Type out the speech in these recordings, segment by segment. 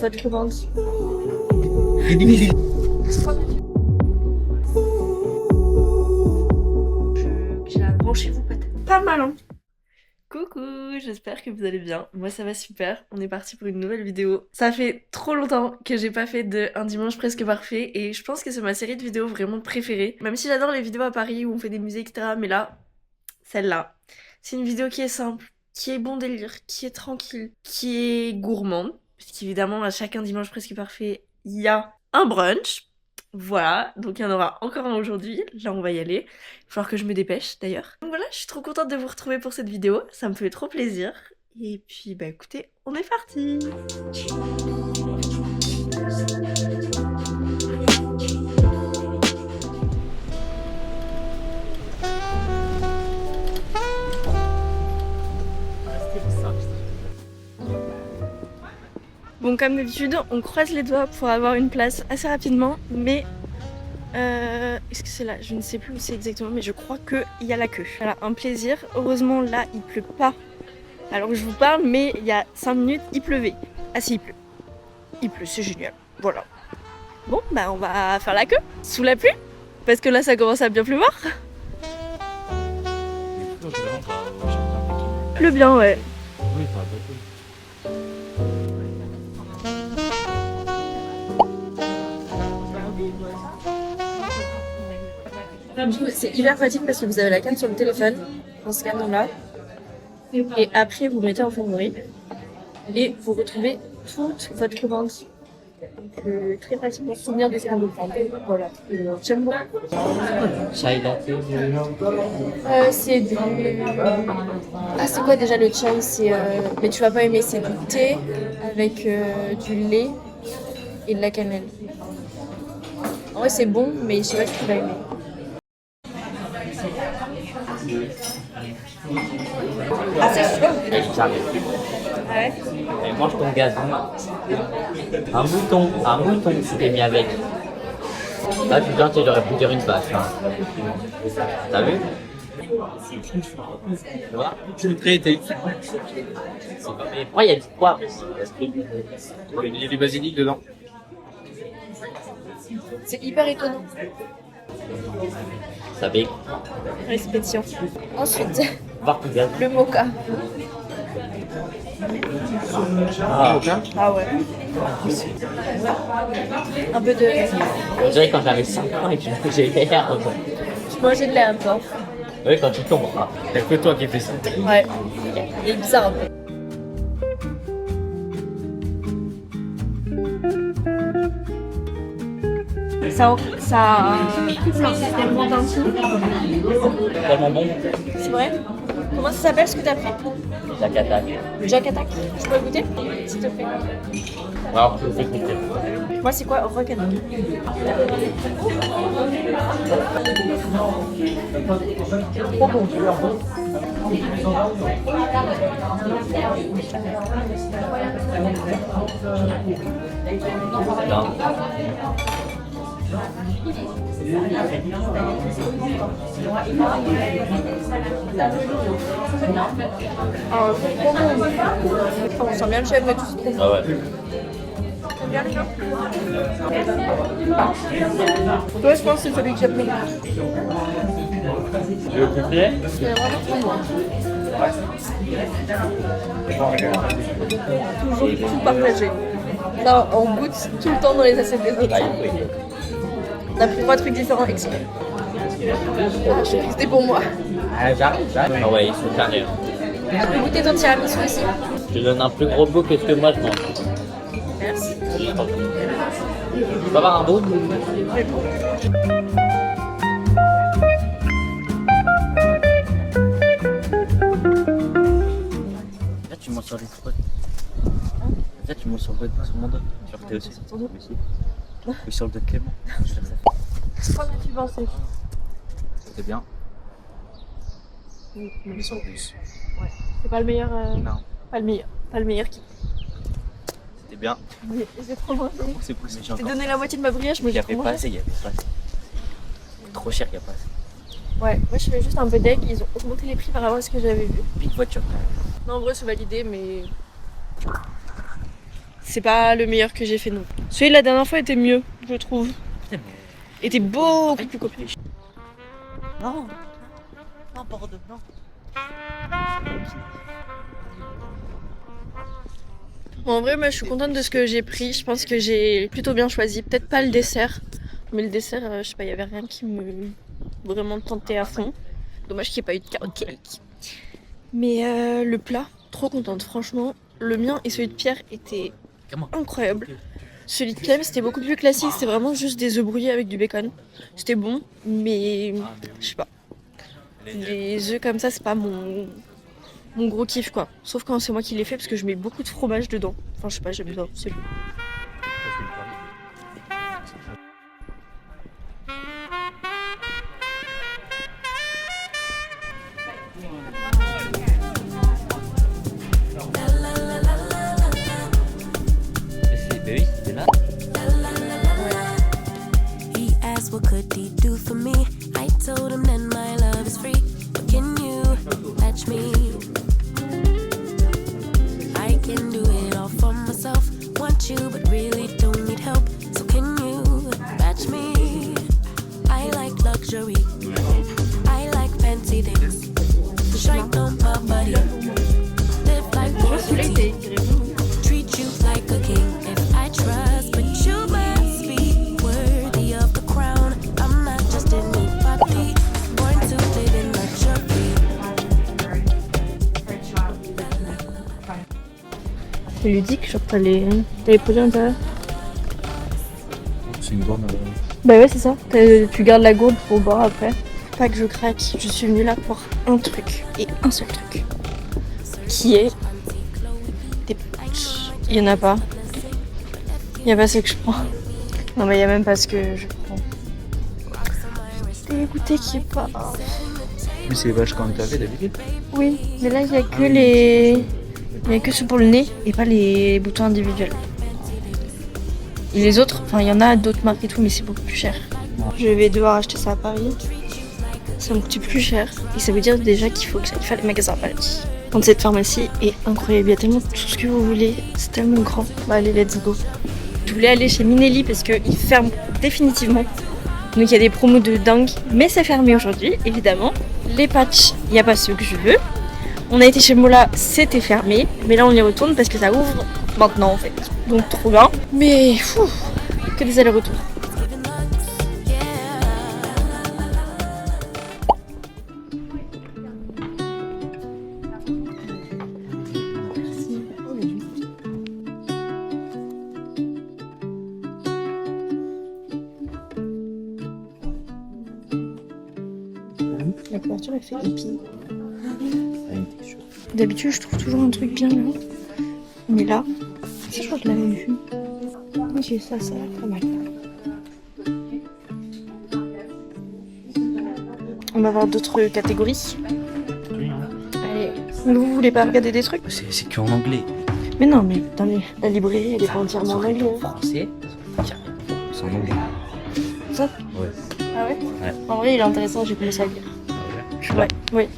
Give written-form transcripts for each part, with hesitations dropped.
Votre commande. J'ai la branchez-vous peut-être. Pas mal hein. Coucou, j'espère que vous allez bien. Moi ça va super, on est parti pour une nouvelle vidéo. Ça fait trop longtemps que j'ai pas fait de un dimanche presque parfait et je pense que c'est ma série de vidéos vraiment préférée. Même si j'adore les vidéos à Paris où on fait des musées etc. Mais là, celle-là, c'est une vidéo qui est simple, qui est bon délire, qui est tranquille, qui est gourmande. Parce qu'évidemment à chaque un dimanche presque parfait, il y a un brunch. Voilà, donc il y en aura encore un aujourd'hui, là on va y aller. Il va falloir que je me dépêche d'ailleurs. Donc voilà, je suis trop contente de vous retrouver pour cette vidéo, ça me fait trop plaisir. Et puis bah écoutez, on est parti. Bon, comme d'habitude, on croise les doigts pour avoir une place assez rapidement, mais est-ce que c'est là? Je ne sais plus où c'est exactement, mais je crois qu'il y a la queue. Voilà, un plaisir. Heureusement, là, il pleut pas. Alors que je vous parle, mais il y a 5 minutes, il pleuvait. Ah si, il pleut. Il pleut, c'est génial. Voilà. Bon, bah on va faire la queue. Sous la pluie, parce que là, ça commence à bien pleuvoir. Pleut bien, ouais. Oui, c'est hyper pratique parce que vous avez la carte sur le téléphone, en scannant là. Et après, vous mettez en favori. Et vous retrouvez toute votre commande. Donc, très pratique pour se souvenir de ce qu'on veut prendre. Voilà. J'aime beaucoup. chai latte. C'est du... Ah, c'est quoi déjà le chai? C'est... Mais tu vas pas aimer, c'est du thé avec du lait et de la cannelle. En vrai, c'est bon, mais je sais pas si tu vas aimer. Ah, c'est chaud. J'arrive. Ouais. Et mange ton gazon. Un mouton s'était mis avec. Là, putain, j'aurais pu dire une vache. Hein. T'as vu? Tu vois? C'est traité. Mais pourquoi il y a du poivre? Il y a du basilic dedans. C'est hyper étonnant. Ça pique. Ouais, c'est pétillant. Ensuite, Voir ton gazon. le mocha. Ah. Ah ouais. Un peu de... On dirait quand j'avais 5 ans et que j'ai l'air. Je mangeais de lait un peu. Oui, quand tu tombes. Ah. Y'a que toi qui fais ça. Ouais. Il est bizarre un peu. Ça coupe leur système d'intime. Tellement bon. C'est vrai? Comment ça s'appelle ce que t'as fait? Jack Attack. Jack Attack. Je peux goûter? S'il te plaît. Alors, je fais goûter. Moi, c'est quoi? Rock'n'roll. Trop bon. Bien. On sent bien le chèvre et tout, c'est trop bon. Ah ouais. T'aimes bien les gens? Toi, je pense que c'est celui que j'aime le plus. Tu veux goûter? C'est vraiment trop bon. Toujours tout partagé. Là, on goûte tout le temps dans les assiettes des autres. Ah, oui. On a pris 3 trucs différents exprès. Ah, je suis restée pour moi. Ah, j'arrive. Ah ouais, ils sont carrés. Tu peux goûter ton tiramisu aussi? Je te donne un plus gros bout que ce que moi je mange. Merci. Tu peux avoir un bout? Là, tu montes sur les spots. Là, tu montes sur mon dos. Sur le aussi. Sur ton dos? Oui, sur le dos de Clément. Qu'en as-tu pensé? C'était bien. Mais sans plus. Ouais. C'est pas le meilleur. Non. Pas le meilleur. Pas le meilleur qui. C'était bien. Mais j'ai trop mangé. C'est poussé. J'ai donné la moitié de ma brioche, mais Il n'y j'ai trop avait pas mangé. assez, il y avait pas assez. Trop cher, il n'y a pas assez. Ouais, moi je fais juste un peu deg. Ils ont augmenté les prix par rapport à ce que j'avais vu. Pique voiture. Non, en vrai, c'est validé, mais c'est pas le meilleur que j'ai fait non. Celui de la dernière fois était mieux, je trouve. Était beaucoup plus copieux. Non. Non, Bordeaux, non. Bon, en vrai, moi je suis contente de ce que j'ai pris. Je pense que j'ai plutôt bien choisi. Peut-être pas le dessert, mais le dessert, je sais pas, il y avait rien qui me vraiment tentait à fond. Dommage qu'il n'y ait pas eu de carrot cake. Mais le plat, trop contente, franchement. Le mien et celui de Pierre étaient incroyables. Celui de Clem, c'était beaucoup plus classique. C'était vraiment juste des œufs brouillés avec du bacon. C'était bon, mais je sais pas. Les œufs comme ça, c'est pas mon gros kiff quoi. Sauf quand c'est moi qui les fais parce que je mets beaucoup de fromage dedans. Enfin, je sais pas, j'aime bien. C'est bon. Oui, c'est là. He asked what could he do for me. I told him that my love is free. But can you match me? I can do it all for myself. Want you but really don't need help. So can you match me? I like luxury. I like fancy things. Shine on my body. Live like royalty. Treat you like a king. If I trust, but you must be worthy of the crown. I'm not just anybody, born to live in luxury. C'est ludique, genre t'as les produits à l'intérieur. C'est une borne. Bah ouais, c'est ça. Tu gardes la gourde pour boire après. Faut pas que je craque. Je suis venue là pour un truc et un seul truc. Qui est des patchs. Il y en a pas. Il y a pas ce que je prends. Non mais il y a même pas ce que je prends. Dégoûté qu'il y ait pas. Mais c'est les vaches quand t'avais d'habitude. Oui, mais là il y a que les. Il y a que ceux pour le nez et pas les boutons individuels. Et les autres, enfin il y en a d'autres marques et tout, mais c'est beaucoup plus cher. Je vais devoir acheter ça à Paris. Ça me coûte plus cher. Et ça veut dire déjà qu'il faut que j'aille faire les magasins à Paris. Donc cette pharmacie est incroyable. Il y a tellement tout ce que vous voulez. C'est tellement grand. Bah allez, let's go. Je voulais aller chez Minelli parce qu'ils ferment définitivement. Donc il y a des promos de dingue. Mais c'est fermé aujourd'hui, évidemment. Les patchs, il n'y a pas ceux que je veux. On a été chez Mola, c'était fermé. Mais là on y retourne parce que ça ouvre maintenant en fait. Donc trop bien. Mais fou, que des allers-retours. La couverture elle fait hippie. D'habitude je trouve toujours un truc bien là. Mais là, ça je crois que je l'avais vu. Ok, ça a l'air pas mal. On va voir d'autres catégories. Allez, vous voulez pas regarder des trucs? C'est que en anglais. Mais non, mais attendez, la librairie elle est pas entièrement en anglais. Français. C'est en anglais. Ça? Ouais. Ah ouais? Ouais. En vrai il est intéressant, j'ai commencé à lire. Ouais, oui.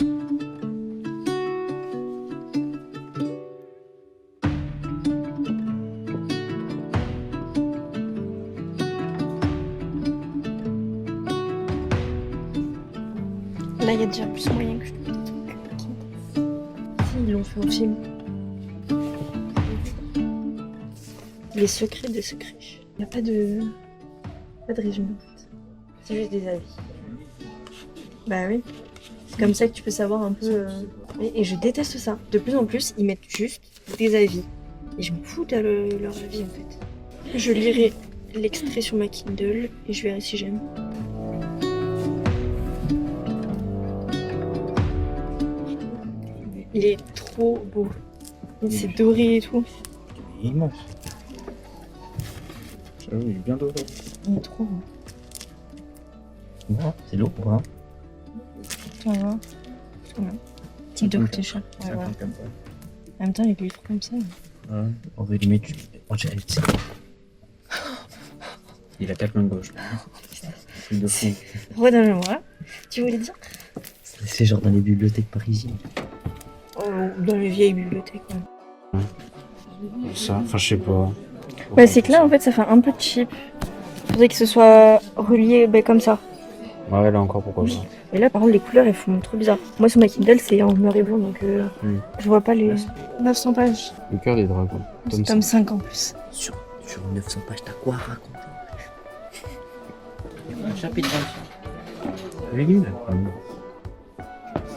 Là, il y a déjà plus moyen que je trouve des trucs qui m'intéressent. Si, ils l'ont fait au film. Les secrets des secrets. Il n'y a pas de résumé en fait. C'est juste des avis. Bah oui. C'est comme ça que tu peux savoir un peu. Et je déteste ça. De plus en plus, ils mettent juste des avis. Et je m'en fous de leur avis en fait. Je lirai l'extrait sur ma Kindle et je verrai si j'aime. Il est trop beau. C'est doré et tout. Il est immense. J'avoue, il est bien doré. Il est trop beau. Ouais, c'est lourd, hein. Tu vois. Trop bien. Type de côté chat. Ouais, voilà. En même temps, il est trop comme ça. Ouais. On veut lui mettre du... On dirait que c'est... Il a 4 mains gauches. Truc de fou. Redonne-moi. Tu voulais dire? C'est genre dans les bibliothèques parisiennes. Dans les vieilles bibliothèques. Ouais. Ça, enfin, je sais pas. Bah, c'est que là, en fait, ça fait un peu cheap. Faudrait que ce soit relié comme ça. Ouais, là encore, pourquoi pas. Et là, par contre, les couleurs, elles font trop bizarre. Moi, sur ma Kindle, c'est en noir et blanc, donc je vois pas les 900 pages. Le cœur des dragons. C'est tome 5 en plus. Sur 900 pages, t'as quoi à raconter? Un chapitre 20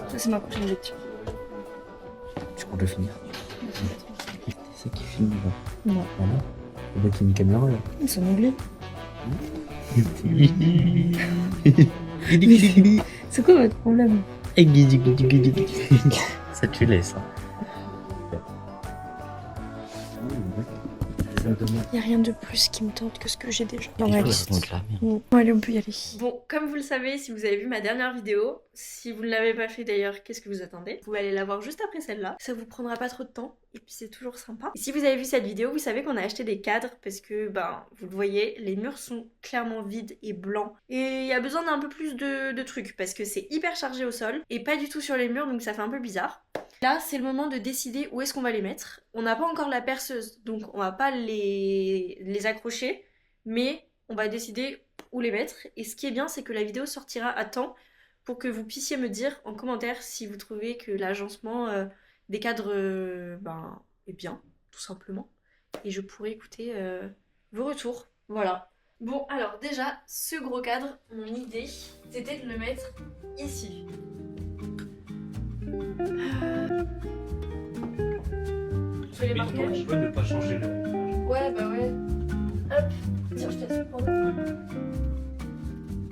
Ça, c'est ma prochaine lecture. Tu comptes le finir? C'est qui filme là? Non. Ah non? Il y a une caméra là. Ils sont anglais. C'est quoi votre problème? Ça tu laisses. Hein. Y a rien de plus qui me tente que ce que j'ai déjà dans Il ma faut liste. se montrer la merde. Bon, allez, on peut y aller. Bon, comme vous le savez, si vous avez vu ma dernière vidéo, si vous ne l'avez pas fait d'ailleurs, qu'est-ce que vous attendez? Vous pouvez aller la voir juste après celle-là. Ça vous prendra pas trop de temps et puis c'est toujours sympa. Et si vous avez vu cette vidéo, vous savez qu'on a acheté des cadres parce que, vous le voyez, les murs sont clairement vides et blancs. Et il y a besoin d'un peu plus de trucs parce que c'est hyper chargé au sol et pas du tout sur les murs, donc ça fait un peu bizarre. Là, c'est le moment de décider où est-ce qu'on va les mettre. On n'a pas encore la perceuse, donc on va pas les accrocher, mais on va décider où les mettre. Et ce qui est bien, c'est que la vidéo sortira à temps pour que vous puissiez me dire en commentaire si vous trouvez que l'agencement des cadres est bien, tout simplement. Et je pourrai écouter vos retours. Voilà. Bon, alors déjà, ce gros cadre, mon idée, c'était de le mettre ici. Je fais les marquages. Tu peux ne pas changer le. Ouais, bah ouais. Hop, tiens, je t'assure pour le.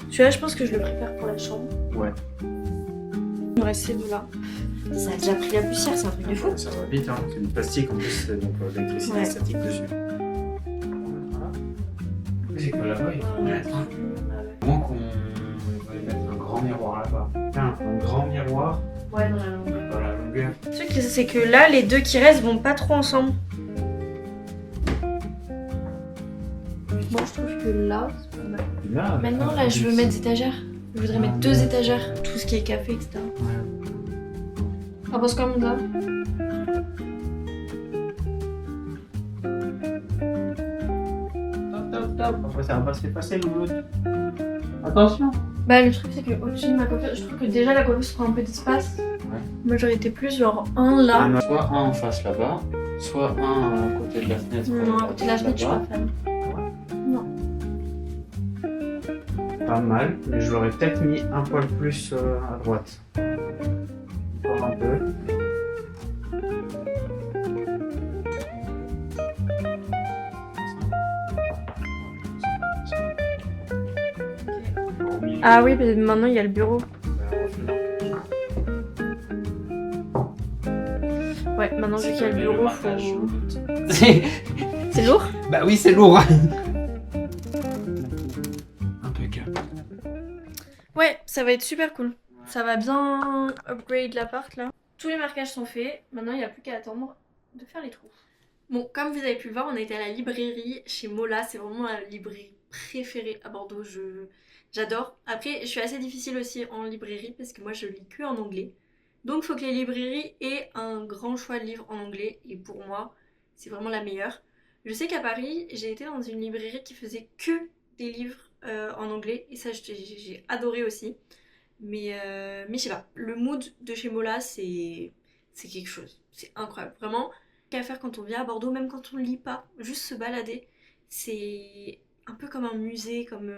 Celui-là, je pense que je le préfère pour la chambre. Ouais. Il me reste ces deux-là. Ça a déjà pris la poussière, c'est un truc de fou. Ça va vite, hein. C'est du plastique en plus, donc l'électricité Ouais. statique dessus. Voilà. C'est que là-bas, il faut mettre. Hein. Moins qu'on va y mettre un grand miroir là-bas. Tiens, un grand miroir Ouais, dans la longueur. dans la longueur. Le truc, c'est que là, les deux qui restent vont pas trop ensemble. Moi, je trouve que là, c'est pas mal. Là, Maintenant, là, je veux mettre des étagères. Je voudrais mettre 2 étagères. Tout ce qui est café, etc. T'en penses quoi, mon gars? Top. Après, ça va pas s'effacer l'autre. Attention. Bah, le truc, c'est que au-dessus de ma coiffure, je trouve que déjà la coiffure se prend un peu d'espace. Moi, j'aurais été plus genre un là. Soit un en face là-bas, soit un à côté de la fenêtre. Non, à côté de la fenêtre, je suis là-bas. pas fan. Non. Pas mal, mais je l'aurais peut-être mis un poil plus à droite. Encore un peu. Ah oui, parce que maintenant il y a le bureau. Ouais, maintenant vu qu'il y a le bureau, faut... C'est lourd? Bah oui, c'est lourd. Impeccable. Ouais, ça va être super cool. Ça va bien upgrade l'appart là. Tous les marquages sont faits. Maintenant, il n'y a plus qu'à attendre de faire les trous. Bon, comme vous avez pu le voir, on a été à la librairie chez Mola. C'est vraiment ma librairie préférée à Bordeaux. J'adore. Après, je suis assez difficile aussi en librairie parce que moi, je lis que en anglais. Donc, il faut que les librairies aient un grand choix de livres en anglais. Et pour moi, c'est vraiment la meilleure. Je sais qu'à Paris, j'ai été dans une librairie qui faisait que des livres en anglais. Et ça, j'ai adoré aussi. Mais je sais pas. Le mood de chez Mola, c'est quelque chose. C'est incroyable. Vraiment, qu'à faire quand on vient à Bordeaux, même quand on lit pas, juste se balader. C'est un peu comme un musée, comme...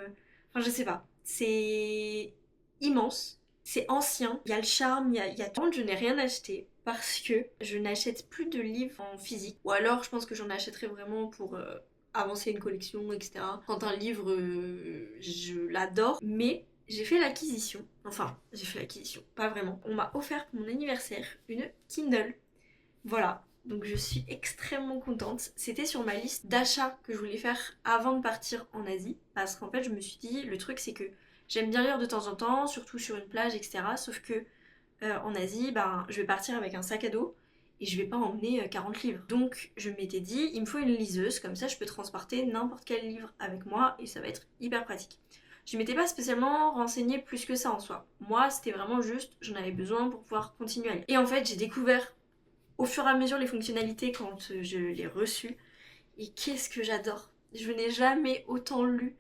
Enfin, je sais pas. C'est immense. C'est ancien. Il y a le charme. Il y a... Par contre, je n'ai rien acheté parce que je n'achète plus de livres en physique. Ou alors, je pense que j'en achèterai vraiment pour avancer une collection, etc. Quand un livre, je l'adore. Mais j'ai fait l'acquisition. Enfin, j'ai fait l'acquisition. Pas vraiment. On m'a offert pour mon anniversaire une Kindle. Voilà. Donc je suis extrêmement contente. C'était sur ma liste d'achats que je voulais faire avant de partir en Asie. Parce qu'en fait, je me suis dit, le truc c'est que j'aime bien lire de temps en temps, surtout sur une plage, etc. Sauf que en Asie, je vais partir avec un sac à dos et je vais pas emmener 40 livres. Donc je m'étais dit, il me faut une liseuse, comme ça je peux transporter n'importe quel livre avec moi et ça va être hyper pratique. Je m'étais pas spécialement renseignée plus que ça en soi. Moi, c'était vraiment juste, j'en avais besoin pour pouvoir continuer à lire. Et en fait, j'ai découvert au fur et à mesure les fonctionnalités quand je l'ai reçu. Et qu'est-ce que j'adore. Je n'ai jamais autant lu.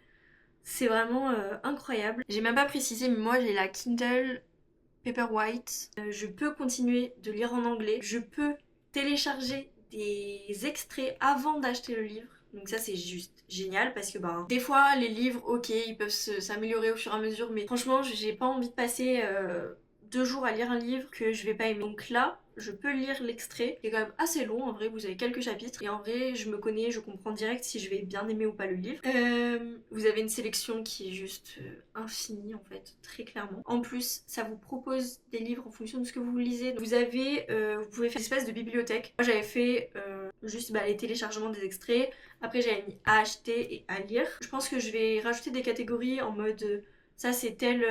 C'est vraiment incroyable. J'ai même pas précisé, mais moi j'ai la Kindle Paperwhite. Je peux continuer de lire en anglais. Je peux télécharger des extraits avant d'acheter le livre. Donc ça c'est juste génial parce que des fois les livres ok ils peuvent s'améliorer au fur et à mesure, mais franchement j'ai pas envie de passer 2 jours à lire un livre que je vais pas aimer. Donc là je peux lire l'extrait, qui est quand même assez long en vrai, vous avez quelques chapitres et en vrai je me connais, je comprends direct si je vais bien aimer ou pas le livre. Vous avez une sélection qui est juste infinie en fait, très clairement. En plus ça vous propose des livres en fonction de ce que vous lisez. Vous avez, vous pouvez faire une espèce de bibliothèque. Moi j'avais fait juste les téléchargements des extraits, après j'avais mis à acheter et à lire. Je pense que je vais rajouter des catégories en mode ça c'est tel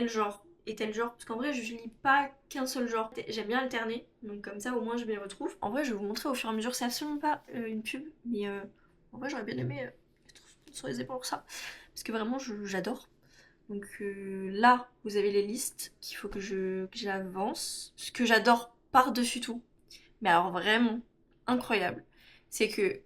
genre et tel genre, parce qu'en vrai je lis pas qu'un seul genre, j'aime bien alterner, donc comme ça au moins je m'y retrouve. En vrai je vais vous montrer au fur et à mesure, c'est absolument pas une pub, mais en vrai j'aurais bien aimé être sponsorisée pour ça, parce que vraiment j'adore. Donc là vous avez les listes qu'il faut que j'avance. Ce que j'adore par-dessus tout, mais alors vraiment incroyable, c'est que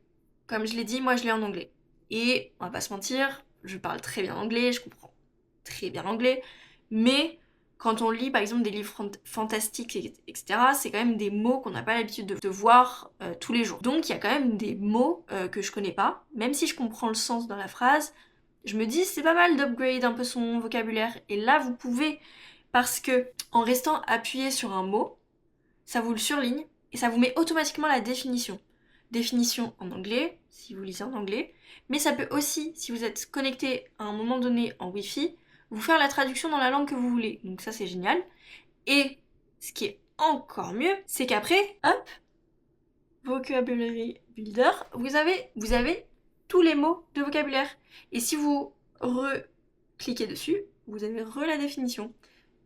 comme je l'ai dit, moi je lis en anglais, et on va pas se mentir, je parle très bien anglais, je comprends très bien l'anglais, mais quand on lit par exemple des livres fantastiques, etc., c'est quand même des mots qu'on n'a pas l'habitude de voir tous les jours. Donc il y a quand même des mots que je connais pas, même si je comprends le sens dans la phrase, je me dis c'est pas mal d'upgrade un peu son vocabulaire. Et là vous pouvez, parce que en restant appuyé sur un mot, ça vous le surligne et ça vous met automatiquement la définition. Définition en anglais, si vous lisez en anglais, mais ça peut aussi, si vous êtes connecté à un moment donné en Wi-Fi, vous faire la traduction dans la langue que vous voulez. Donc ça c'est génial. Et ce qui est encore mieux, c'est qu'après, hop, Vocabulary Builder, vous avez tous les mots de vocabulaire. Et si vous cliquez dessus, vous avez la définition.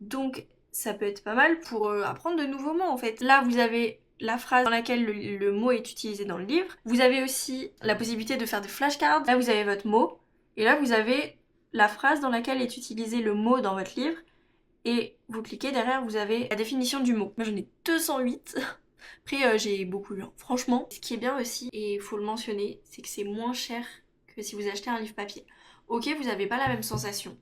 Donc ça peut être pas mal pour apprendre de nouveaux mots en fait. Là vous avez la phrase dans laquelle le mot est utilisé dans le livre. Vous avez aussi la possibilité de faire des flashcards. Là vous avez votre mot. Et là vous avez la phrase dans laquelle est utilisé le mot dans votre livre, et vous cliquez derrière, vous avez la définition du mot. Moi j'en ai 208, après j'ai beaucoup lu. Franchement, ce qui est bien aussi, et il faut le mentionner, c'est que c'est moins cher que si vous achetez un livre papier. Ok, vous n'avez pas la même sensation,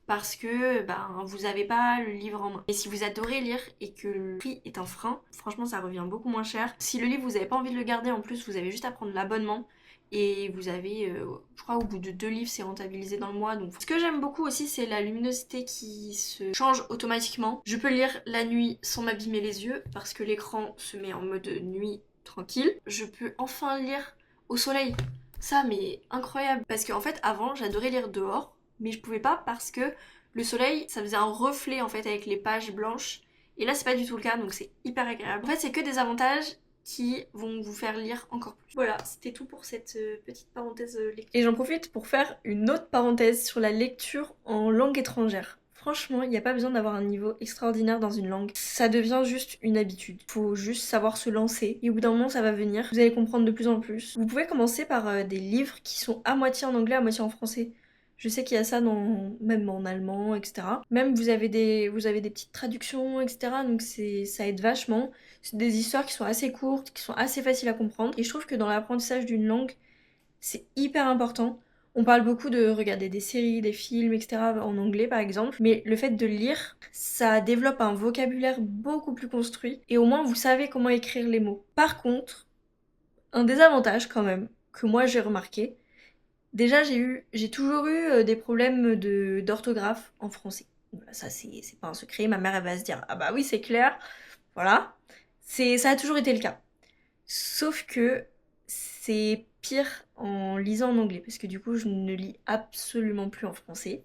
parce que vous n'avez pas le livre en main. Et si vous adorez lire et que le prix est un frein, franchement ça revient beaucoup moins cher. Si le livre vous n'avez pas envie de le garder, en plus vous avez juste à prendre l'abonnement. Et vous avez, je crois au bout de 2 livres, c'est rentabilisé dans le mois. Donc ce que j'aime beaucoup aussi, c'est la luminosité qui se change automatiquement. Je peux lire la nuit sans m'abîmer les yeux, parce que l'écran se met en mode nuit tranquille. Je peux enfin lire au soleil. Ça, mais incroyable. Parce qu'en fait, avant, j'adorais lire dehors, mais je pouvais pas parce que le soleil, ça faisait un reflet en fait avec les pages blanches. Et là, c'est pas du tout le cas, donc c'est hyper agréable. En fait, c'est que des avantages qui vont vous faire lire encore plus. Voilà, c'était tout pour cette petite parenthèse lecture. Et j'en profite pour faire une autre parenthèse sur la lecture en langue étrangère. Franchement, il n'y a pas besoin d'avoir un niveau extraordinaire dans une langue. Ça devient juste une habitude. Faut juste savoir se lancer. Et au bout d'un moment, ça va venir. Vous allez comprendre de plus en plus. Vous pouvez commencer par des livres qui sont à moitié en anglais, à moitié en français. Je sais qu'il y a ça même en allemand, etc. Même vous avez des petites traductions, etc. Donc ça aide vachement. C'est des histoires qui sont assez courtes, qui sont assez faciles à comprendre. Et je trouve que dans l'apprentissage d'une langue, c'est hyper important. On parle beaucoup de regarder des séries, des films, etc. en anglais par exemple. Mais le fait de lire, ça développe un vocabulaire beaucoup plus construit. Et au moins vous savez comment écrire les mots. Par contre, un désavantage quand même, que moi j'ai remarqué, déjà, j'ai toujours eu des problèmes d'orthographe en français. Voilà, ça, c'est pas un secret. Ma mère, elle va se dire, ah bah oui, c'est clair. Voilà. Ça a toujours été le cas. Sauf que c'est pire en lisant en anglais, parce que du coup, je ne lis absolument plus en français.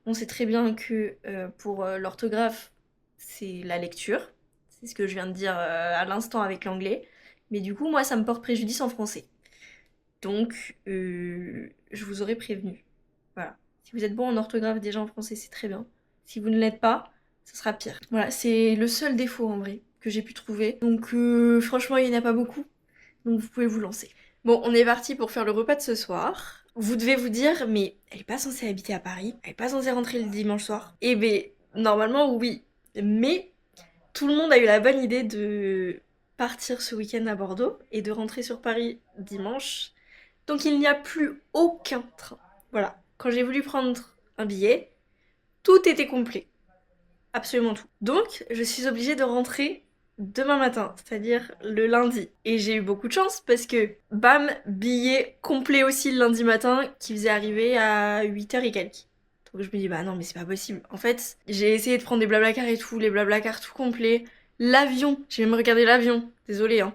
On sait très bien que pour l'orthographe, c'est la lecture. C'est ce que je viens de dire à l'instant avec l'anglais. Mais du coup, moi, ça me porte préjudice en français. Donc, je vous aurais prévenu. Voilà. Si vous êtes bon en orthographe déjà en français, c'est très bien. Si vous ne l'êtes pas, ça sera pire. Voilà, c'est le seul défaut en vrai que j'ai pu trouver. Donc, franchement, il n'y en a pas beaucoup. Donc, vous pouvez vous lancer. Bon, on est parti pour faire le repas de ce soir. Vous devez vous dire, mais elle est pas censée habiter à Paris, elle est pas censée rentrer le dimanche soir. Eh ben, normalement, oui. Mais tout le monde a eu la bonne idée de partir ce week-end à Bordeaux et de rentrer sur Paris dimanche. Donc il n'y a plus aucun train. Voilà, quand j'ai voulu prendre un billet, tout était complet. Absolument tout. Donc je suis obligée de rentrer demain matin, c'est-à-dire le lundi. Et j'ai eu beaucoup de chance parce que, bam, billet complet aussi le lundi matin qui faisait arriver à 8h et quelques. Donc je me dis, bah non mais c'est pas possible. En fait, j'ai essayé de prendre des Blablacar et tout, les Blablacar tout complets. L'avion, j'ai même regardé l'avion, désolée hein.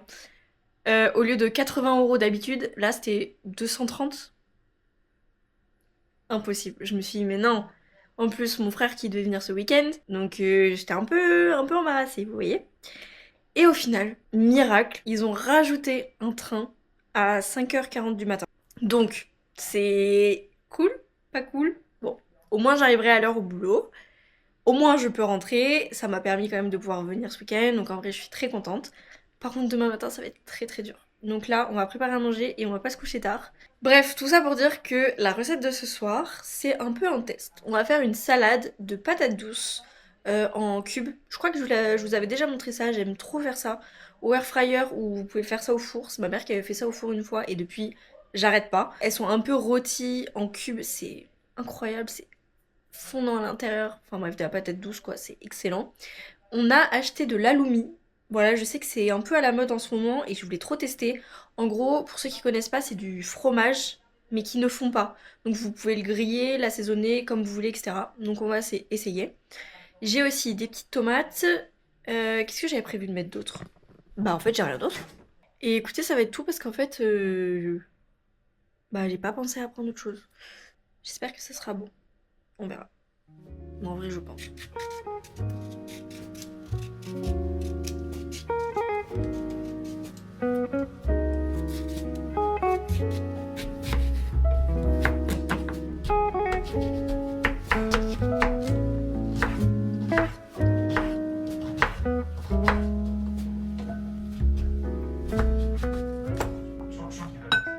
Au lieu de 80 € d'habitude, là c'était 230. Impossible. Je me suis dit, mais non. En plus, mon frère qui devait venir ce week-end, donc j'étais un peu embarrassée, vous voyez. Et au final, miracle, ils ont rajouté un train à 5h40 du matin. Donc, c'est cool, pas cool. Bon, au moins j'arriverai à l'heure au boulot. Au moins je peux rentrer. Ça m'a permis quand même de pouvoir venir ce week-end. Donc en vrai, je suis très contente. Par contre, demain matin, ça va être très très dur. Donc là, on va préparer à manger et on va pas se coucher tard. Bref, tout ça pour dire que la recette de ce soir, c'est un peu un test. On va faire une salade de patates douces en cubes. Je crois que je vous avais déjà montré ça, j'aime trop faire ça. Au air fryer ou vous pouvez faire ça au four. C'est ma mère qui avait fait ça au four une fois et depuis, j'arrête pas. Elles sont un peu rôties en cubes, c'est incroyable, c'est fondant à l'intérieur. Enfin bref, de la patate douce quoi, c'est excellent. On a acheté de l'aloumi. Voilà, je sais que c'est un peu à la mode en ce moment et je voulais trop tester. En gros, pour ceux qui connaissent pas, c'est du fromage mais qui ne fond pas. Donc vous pouvez le griller, l'assaisonner comme vous voulez, etc. Donc on va essayer. J'ai aussi des petites tomates. Qu'est-ce que j'avais prévu de mettre d'autre? Bah en fait j'ai rien d'autre. Et écoutez, ça va être tout parce qu'en fait bah j'ai pas pensé à prendre autre chose. J'espère que ça sera bon. On verra. Mais en vrai je pense.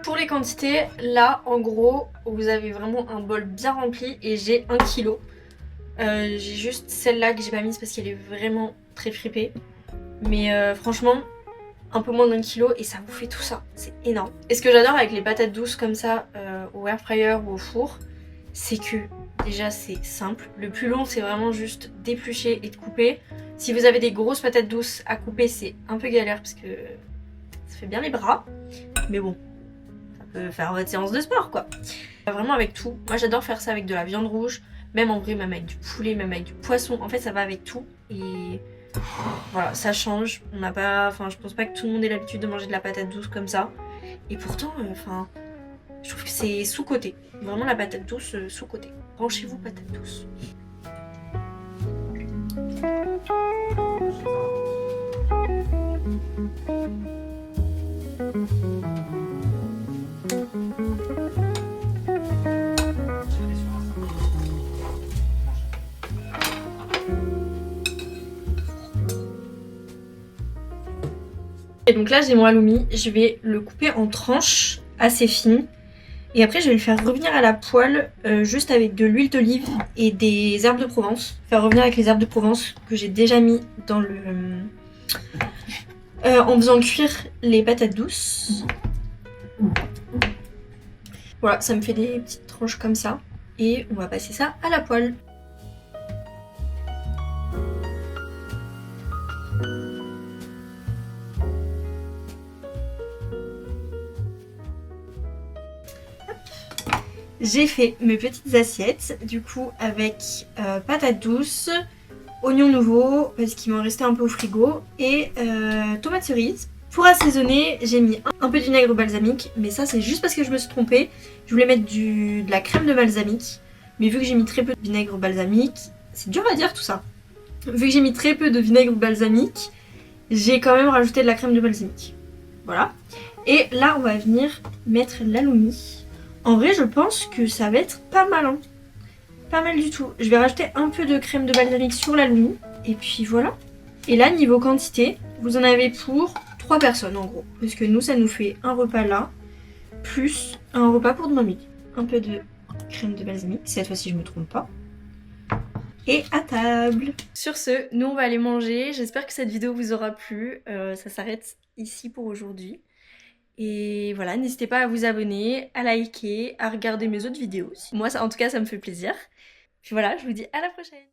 Pour les quantités, là en gros vous avez vraiment un bol bien rempli et j'ai 1 kg. J'ai juste celle-là que j'ai pas mise parce qu'elle est vraiment très fripée. Mais franchement, un peu moins d'1 kg et ça vous fait tout ça. C'est énorme. Et ce que j'adore avec les patates douces comme ça au air fryer ou au four, c'est que déjà c'est simple. Le plus long c'est vraiment juste d'éplucher et de couper. Si vous avez des grosses patates douces à couper, c'est un peu galère parce que ça fait bien les bras. Mais bon, ça peut faire votre séance de sport quoi. Vraiment avec tout. Moi j'adore faire ça avec de la viande rouge. Même en vrai, même avec du poulet, même avec du poisson. En fait ça va avec tout. Et voilà, ça change. On n'a pas... Enfin, je pense pas que tout le monde ait l'habitude de manger de la patate douce comme ça. Et pourtant, enfin, je trouve que c'est sous-coté. Vraiment la patate douce sous-coté. Branchez-vous patate douce. Et donc là j'ai mon halloumi, je vais le couper en tranches assez fines et après je vais le faire revenir à la poêle juste avec de l'huile d'olive et des herbes de Provence. Faire revenir avec les herbes de Provence que j'ai déjà mis dans le... en faisant cuire les patates douces. Voilà, ça me fait des petites tranches comme ça et on va passer ça à la poêle. J'ai fait mes petites assiettes, du coup avec patates douces, oignons nouveaux parce qu'il m'en restait un peu au frigo et tomates cerises. Pour assaisonner, j'ai mis un peu de vinaigre balsamique, mais ça c'est juste parce que je me suis trompée. Je voulais mettre de la crème de balsamique, mais vu que j'ai mis très peu de vinaigre balsamique, c'est dur à dire tout ça. Vu que j'ai mis très peu de vinaigre balsamique, j'ai quand même rajouté de la crème de balsamique. Voilà. Et là on va venir mettre l'halloumi. En vrai, je pense que ça va être pas mal, hein. Pas mal du tout. Je vais rajouter un peu de crème de balsamique sur l'halloumi. Et puis voilà. Et là, niveau quantité, vous en avez pour 3 personnes en gros. Parce que nous, ça nous fait un repas là, plus un repas pour demain midi. Un peu de crème de balsamique. Cette fois-ci, je me trompe pas. et à table. Sur ce, nous on va aller manger. J'espère que cette vidéo vous aura plu. Ça s'arrête ici pour aujourd'hui. Et voilà, n'hésitez pas à vous abonner, à liker, à regarder mes autres vidéos. Moi, ça, en tout cas, ça me fait plaisir. Puis voilà, je vous dis à la prochaine.